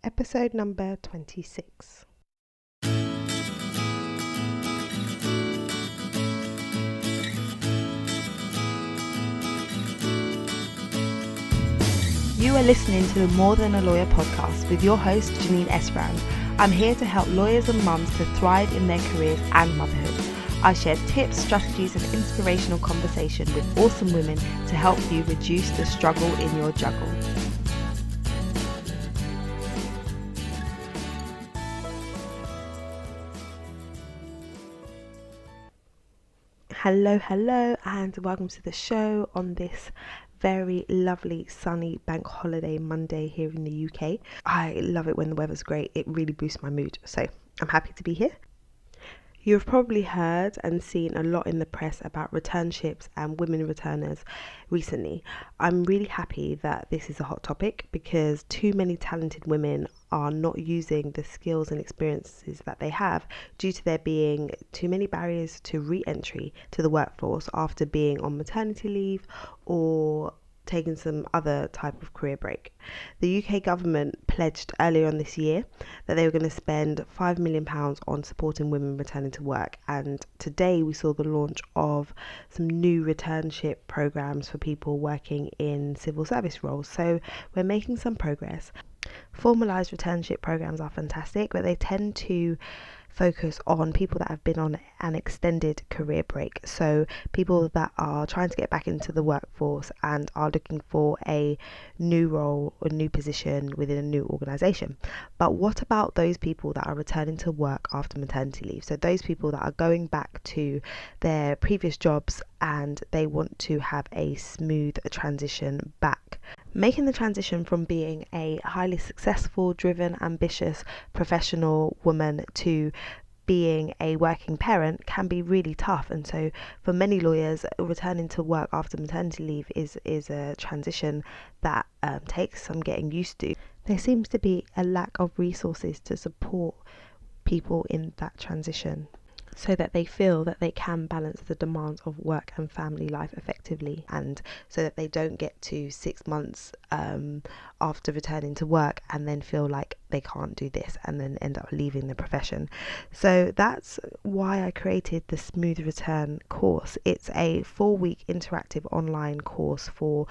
episode number 26. You are listening to the More Than a Lawyer podcast with your host, Janine Esbrand. I'm here to help lawyers and mums to thrive in their careers and motherhood. I share tips, strategies and inspirational conversation with awesome women to help you reduce the struggle in your juggle. Hello, and welcome to the show on this very lovely sunny bank holiday Monday here in the UK. I love it when the weather's great. It really boosts my mood. So I'm happy to be here. You've probably heard and seen a lot in the press about returnships and women returners recently. I'm really happy that this is a hot topic because too many talented women are not using the skills and experiences that they have due to there being too many barriers to re-entry to the workforce after being on maternity leave or taking some other type of career break. The UK government pledged earlier on this year that they were going to spend £5 million on supporting women returning to work, and today we saw the launch of some new returnship programs for people working in civil service roles. So we're making some progress. Formalised returnship programs are fantastic, but they tend to focus on people that have been on an extended career break. So people that are trying to get back into the workforce and are looking for a new role or new position within a new organisation. But what about those people that are returning to work after maternity leave? So those people that are going back to their previous jobs and they want to have a smooth transition back. Making the transition from being a highly successful, driven, ambitious, professional woman to being a working parent can be really tough, and so for many lawyers, returning to work after maternity leave is a transition that takes some getting used to. There seems to be a lack of resources to support people in that transition, so that they feel that they can balance the demands of work and family life effectively, and so that they don't get to 6 months after returning to work and then feel like they can't do this and then end up leaving the profession. So that's why I created the Smooth Return course. It's a 4-week interactive online course for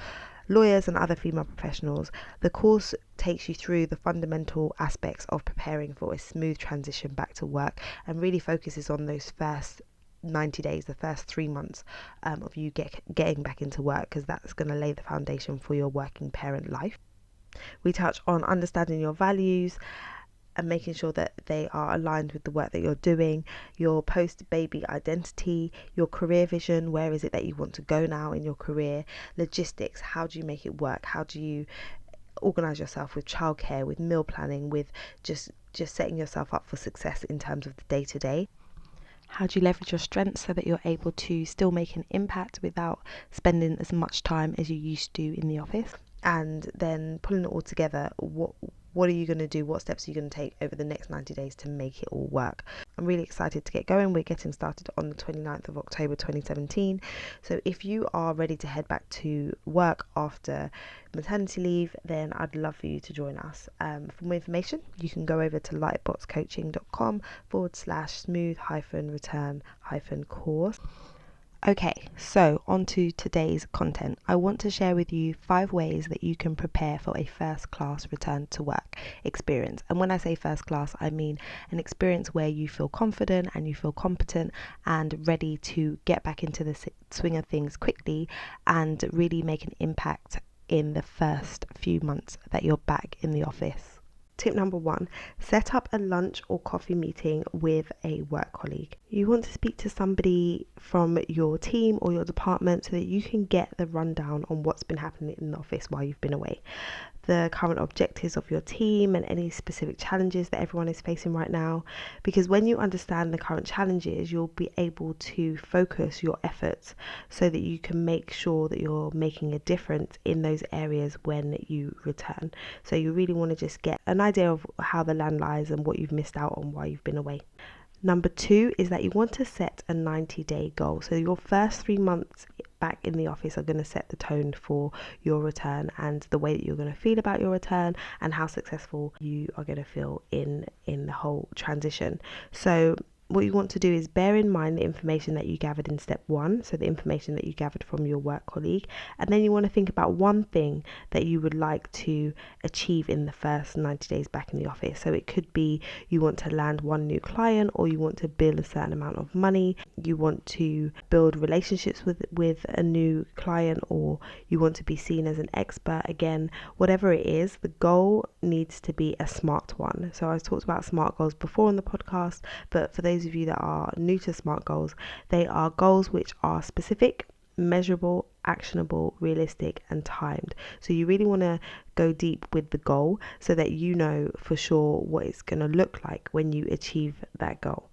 lawyers and other female professionals. The course takes you through the fundamental aspects of preparing for a smooth transition back to work and really focuses on those first 90 days, the first 3 months of you getting back into work, because that's going to lay the foundation for your working parent life. We touch on understanding your values and making sure that they are aligned with the work that you're doing, your post-baby identity, your career vision, where is it that you want to go now in your career, logistics, how do you make it work, how do you organise yourself with childcare, with meal planning, with just setting yourself up for success in terms of the day-to-day. How do you leverage your strengths so that you're able to still make an impact without spending as much time as you used to in the office? And then pulling it all together, what are you going to do? What steps are you going to take over the next 90 days to make it all work? I'm really excited to get going. We're getting started on the 29th of October 2017. So if you are ready to head back to work after maternity leave, then I'd love for you to join us. For more information, you can go over to lightboxcoaching.com/smooth-return-course. Okay, so on to today's content. I want to share with you 5 ways that you can prepare for a first-class return to work experience. And when I say first class, I mean an experience where you feel confident and you feel competent and ready to get back into the swing of things quickly and really make an impact in the first few months that you're back in the office. Tip number 1, set up a lunch or coffee meeting with a work colleague. You want to speak to somebody from your team or your department so that you can get the rundown on what's been happening in the office while you've been away. The current objectives of your team and any specific challenges that everyone is facing right now. Because when you understand the current challenges, you'll be able to focus your efforts so that you can make sure that you're making a difference in those areas when you return. So you really want to just get an idea of how the land lies and what you've missed out on while you've been away. Number 2 is that you want to set a 90-day goal. So your first 3 months back in the office are going to set the tone for your return and the way that you're going to feel about your return and how successful you are going to feel in the whole transition. So what you want to do is bear in mind the information that you gathered in step 1, so the information that you gathered from your work colleague, and then you want to think about one thing that you would like to achieve in the first 90 days back in the office. So it could be you want to land one new client, or you want to bill a certain amount of money, you want to build relationships with a new client, or you want to be seen as an expert. Again, whatever it is, the goal needs to be a SMART one. So I've talked about SMART goals before on the podcast, but for those of you that are new to SMART goals, they are goals which are specific, measurable, actionable, realistic, and timed. So you really want to go deep with the goal so that you know for sure what it's going to look like when you achieve that goal.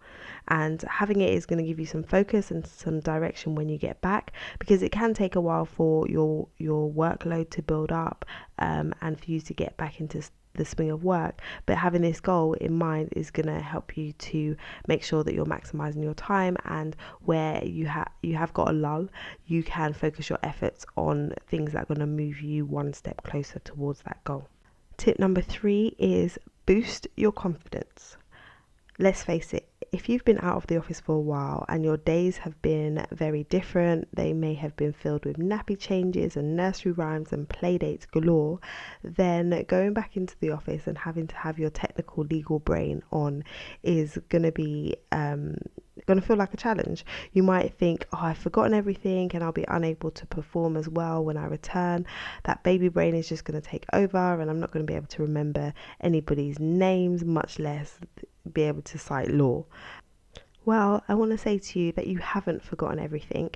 And having it is going to give you some focus and some direction when you get back, because it can take a while for your workload to build up and for you to get back into the swing of work. But having this goal in mind is going to help you to make sure that you're maximizing your time, and where you have got a lull, you can focus your efforts on things that are going to move you one step closer towards that goal. Tip number 3 is boost your confidence. Let's face it, if you've been out of the office for a while and your days have been very different, they may have been filled with nappy changes and nursery rhymes and play dates galore, then going back into the office and having to have your technical legal brain on is going to be going to feel like a challenge. You might think, oh, I've forgotten everything and I'll be unable to perform as well when I return. That baby brain is just going to take over and I'm not going to be able to remember anybody's names, much less be able to cite law. Well, I want to say to you that you haven't forgotten everything.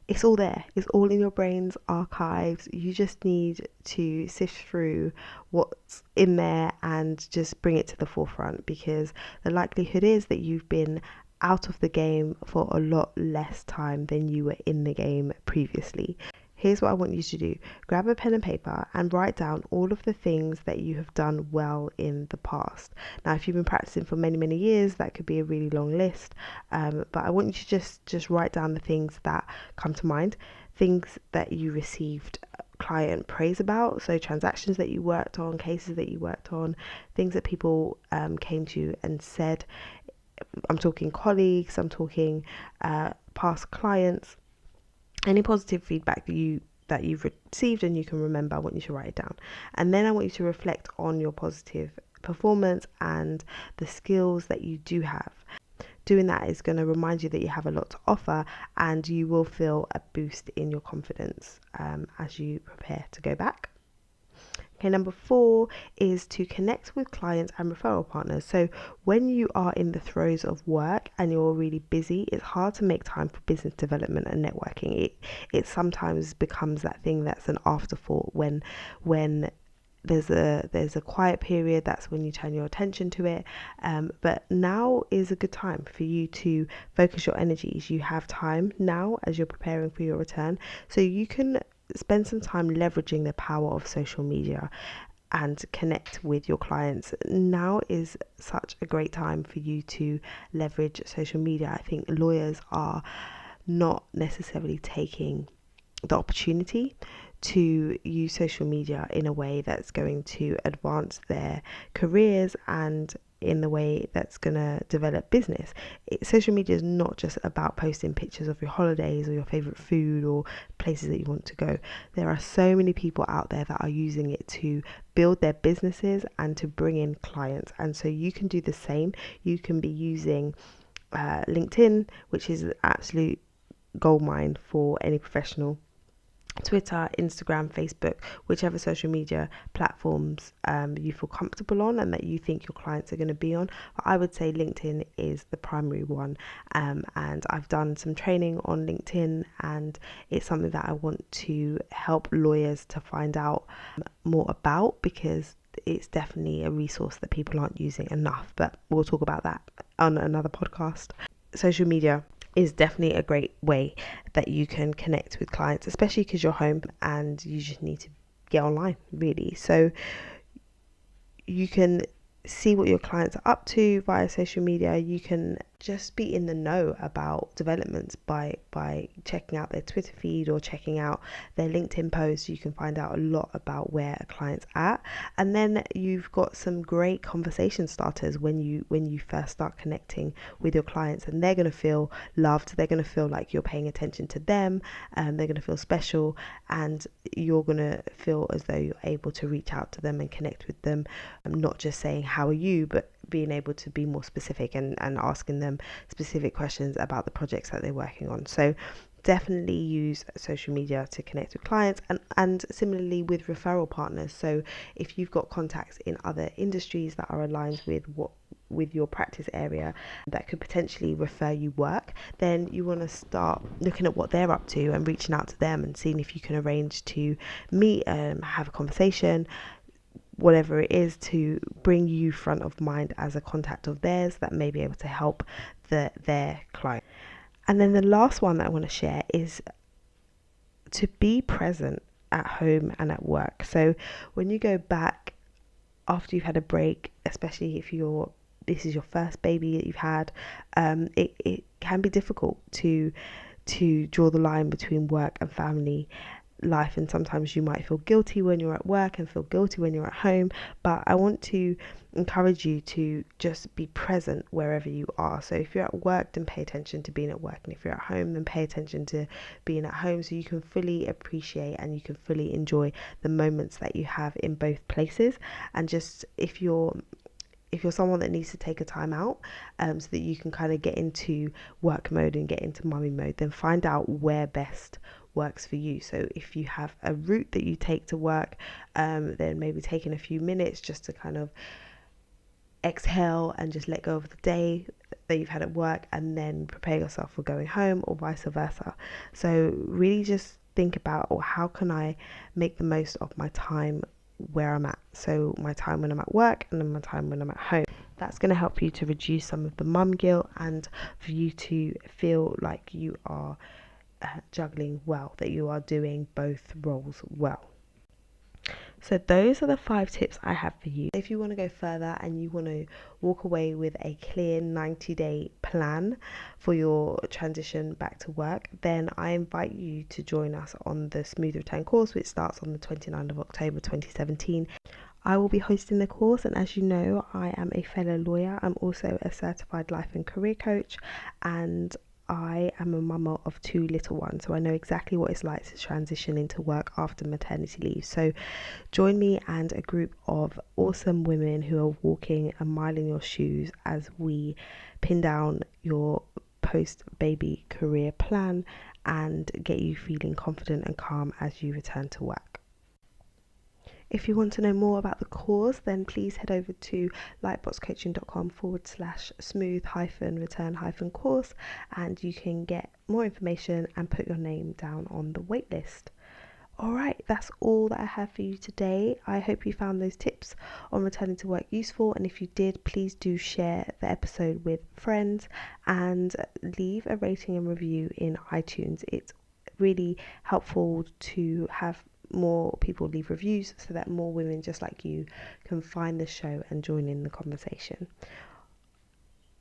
It's all there. It's all in your brain's archives. You just need to sift through what's in there and just bring it to the forefront, because the likelihood is that you've been out of the game for a lot less time than you were in the game previously. Here's what I want you to do. Grab a pen and paper and write down all of the things that you have done well in the past. Now, if you've been practicing for many, many years, that could be a really long list. But I want you to just write down the things that come to mind, things that you received client praise about. So transactions that you worked on, cases that you worked on, things that people came to you and said. I'm talking colleagues, I'm talking past clients. Any positive feedback that you've received and you can remember, I want you to write it down. And then I want you to reflect on your positive performance and the skills that you do have. Doing that is going to remind you that you have a lot to offer, and you will feel a boost in your confidence as you prepare to go back. Okay, number 4 is to connect with clients and referral partners. So when you are in the throes of work and you're really busy, it's hard to make time for business development and networking. It sometimes becomes that thing that's an afterthought when there's a quiet period. That's when you turn your attention to it. But now is a good time for you to focus your energies. You have time now as you're preparing for your return, so you can spend some time leveraging the power of social media and connect with your clients. Now is such a great time for you to leverage social media. I think lawyers are not necessarily taking the opportunity to use social media in a way that's going to advance their careers and in the way that's going to develop business. Social media is not just about posting pictures of your holidays or your favorite food or places that you want to go. There are so many people out there that are using it to build their businesses and to bring in clients. And so you can do the same. You can be using LinkedIn, which is an absolute goldmine for any professional. Twitter, Instagram, Facebook, whichever social media platforms you feel comfortable on and that you think your clients are going to be on. I would say LinkedIn is the primary one, and I've done some training on LinkedIn, and it's something that I want to help lawyers to find out more about, because it's definitely a resource that people aren't using enough, but we'll talk about that on another podcast. Social media is definitely a great way that you can connect with clients, especially because you're home and you just need to get online, really. So you can see what your clients are up to via social media. You can just be in the know about developments by checking out their Twitter feed or checking out their LinkedIn posts. You can find out a lot about where a client's at, and then you've got some great conversation starters when you first start connecting with your clients, and they're going to feel loved. They're going to feel like you're paying attention to them, and they're going to feel special, and you're going to feel as though you're able to reach out to them and connect with them, not just saying how are you, but being able to be more specific and asking them specific questions about the projects that they're working on. So definitely use social media to connect with clients, and similarly with referral partners. So if you've got contacts in other industries that are aligned with your practice area that could potentially refer you work, then you want to start looking at what they're up to and reaching out to them and seeing if you can arrange to meet, have a conversation, whatever it is, to bring you front of mind as a contact of theirs that may be able to help their client. And then the last one that I want to share is to be present at home and at work. So when you go back after you've had a break, especially if this is your first baby that you've had, it can be difficult to draw the line between work and family life, and sometimes you might feel guilty when you're at work and feel guilty when you're at home. But I want to encourage you to just be present wherever you are. So if you're at work, then pay attention to being at work, and if you're at home, then pay attention to being at home, so you can fully appreciate and you can fully enjoy the moments that you have in both places. And just if you're someone that needs to take a time out, so that you can kind of get into work mode and get into mummy mode, then find out where best works for you. So if you have a route that you take to work, then maybe taking a few minutes just to kind of exhale and just let go of the day that you've had at work, and then prepare yourself for going home, or vice versa. So really just think about, or how can I make the most of my time where I'm at? So my time when I'm at work, and then my time when I'm at home. That's going to help you to reduce some of the mum guilt, and for you to feel like you are juggling well, that you are doing both roles well. So those are the 5 tips I have for you. If you want to go further and you want to walk away with a clear 90-day plan for your transition back to work, then I invite you to join us on the Smooth Return course, which starts on the 29th of October 2017. I will be hosting the course, and as you know, I am a fellow lawyer. I'm also a certified life and career coach, and I am a mama of 2 little ones, so I know exactly what it's like to transition into work after maternity leave. So join me and a group of awesome women who are walking a mile in your shoes as we pin down your post-baby career plan and get you feeling confident and calm as you return to work. If you want to know more about the course, then please head over to lightboxcoaching.com/smooth-return-course, and you can get more information and put your name down on the waitlist. Alright, that's all that I have for you today. I hope you found those tips on returning to work useful, and if you did, please do share the episode with friends and leave a rating and review in iTunes. It's really helpful to have more people leave reviews so that more women just like you can find the show and join in the conversation.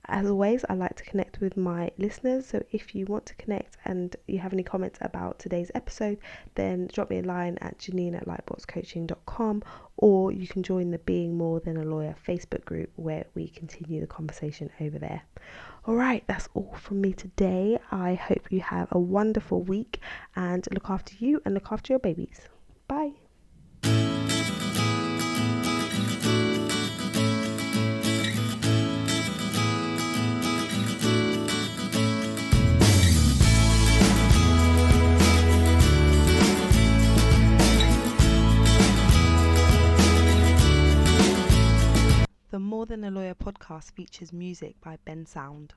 As always, I like to connect with my listeners, so if you want to connect and you have any comments about today's episode, then drop me a line at janine@lightboxcoaching.com, or you can join the Being More Than a Lawyer Facebook group, where we continue the conversation over there. Alright, that's all from me today. I hope you have a wonderful week, and look after you and look after your babies. Bye. The More Than a Lawyer podcast features music by Awesound.